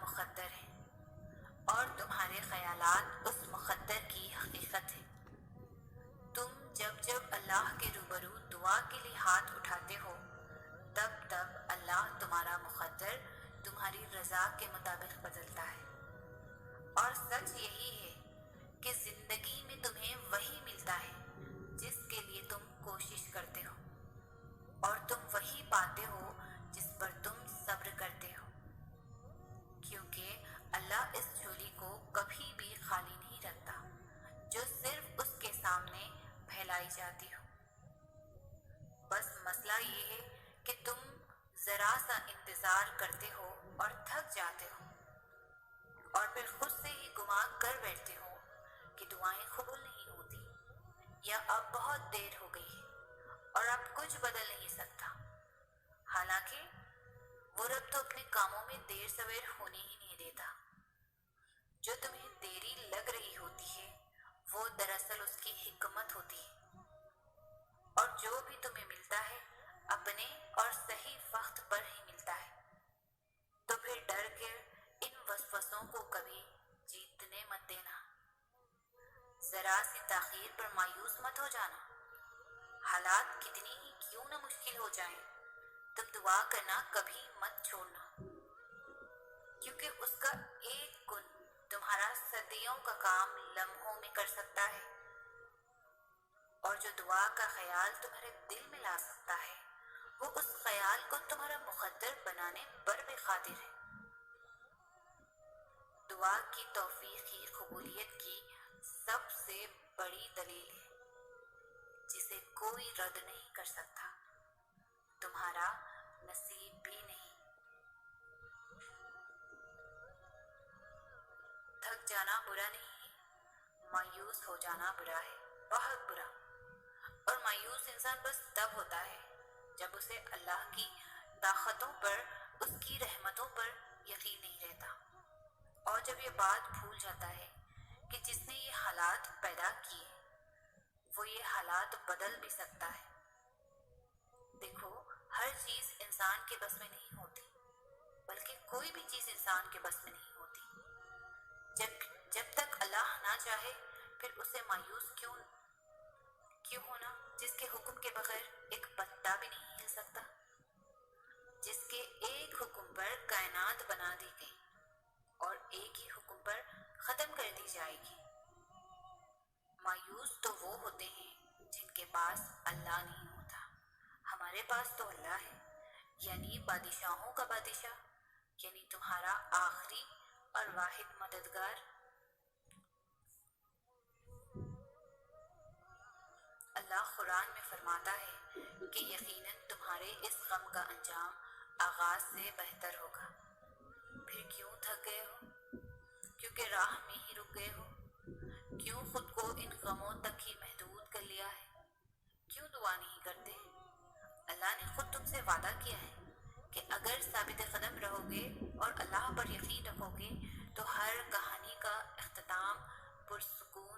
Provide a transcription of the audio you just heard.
مقدر ہیں اور تمہارے خیالات اس مقدر کی حقیقت ہے۔ تم جب جب اللہ کے روبرو دعا کے لیے ہاتھ اٹھاتے ہو تب تب اللہ تمہارا مقدر تمہاری رضا کے مطابق بدلتا ہے۔ اور سچ یہی ہے کہ زندگی میں تمہیں وہی ملتا ہے جس کے لیے تم کوشش کرتے ہو، اور تم وہی پاتے ہو جس پر تم صبر کرتے ہو، کیونکہ اللہ اس جھولی کو کبھی بھی خالی نہیں رکھتا جو صرف اس کے سامنے پھیلائی جاتی ہو۔ بس مسئلہ یہ ہے کہ تم ذرا سا انتظار کرتے ہو اور تھک جاتے ہو، اور پھر خود سے ہی گمان کر بیٹھتے ہو کہ دعائیں قبول نہیں ہوتی، یا اب بہت دیر ہو گئی ہے اور اب کچھ بدل نہیں سکتا۔ حالانکہ وہ رب تو اپنے کاموں میں دیر سویر ہونے ہی نہیں دیتا۔ جو تمہیں دیری لگ رہی ہوتی ہے وہ دراصل اس کی حکمت ہوتی ہے، اور جو بھی تمہیں ملتا ہے اپنے اور صحیح وقت پر ہی ملتا ہے۔ تو پھر ڈر کے ان وسوسوں کو کبھی جیتنے مت دینا، ذرا سی تاخیر پر مایوس مت ہو جانا۔ حالات کتنی ہی کیوں نہ مشکل ہو جائیں، تم دعا کرنا کبھی مت چھوڑنا، کیونکہ اس کا ایک گن تمہارا صدیوں کا کام لمحوں میں کر سکتا ہے، اور جو دعا کا خیال تمہارے دل میں لا سکتا ہے وہ اس خیال کو تمہارا مقدر بنانے پر بھی قادر ہے۔ دعا کی توفیقی قبولیت کی سب سے بڑی دلیل ہے جسے کوئی رد نہیں کر سکتا، تمہارا نصیب بھی نہیں۔ تھک جانا برا نہیں ہے، مایوس ہو جانا برا ہے، بہت برا۔ اور مایوس انسان بس تب ہوتا ہے جب اسے اللہ کی طاقتوں پر، اس کی رحمتوں پر یقین نہیں رہتا، اور جب یہ بات بھول جاتا ہے کہ جس نے یہ حالات پیدا کیے وہ یہ حالات بدل بھی سکتا ہے۔ دیکھو، ہر چیز انسان کے بس میں نہیں ہوتی، بلکہ کوئی بھی چیز انسان کے بس میں نہیں ہوتی۔ جب تک اللہ نہ چاہے پھر اسے مایوس کیوں ہونا، جس کے حکم کے بغیر ایک پتا بھی نہیں ہل سکتا، جس کے ایک حکم پر کائنات بنا دی گئی اور ایک ہی حکم پر ختم کر دی جائے گی۔ مایوس تو وہ ہوتے ہیں جن کے پاس اللہ نہیں ہوتا۔ ہمارے پاس تو اللہ ہے، یعنی بادشاہوں کا بادشاہ، یعنی تمہارا آخری اور واحد مددگار۔ اللہ قرآن میں فرماتا ہے کہ یقیناً تمہارے اس غم کا انجام آغاز سے بہتر ہوگا۔ پھر کیوں تھک گئے ہو؟ کیونکہ راہ میں ہی رک گئے ہو؟ کیوں خود کو ان غموں تک ہی محدود کر لیا ہے؟ کیوں دعا نہیں کرتے؟ اللہ نے خود تم سے وعدہ کیا ہے کہ اگر ثابت قدم رہو گے اور اللہ پر یقین رکھو گے تو ہر کہانی کا اختتام پرسکون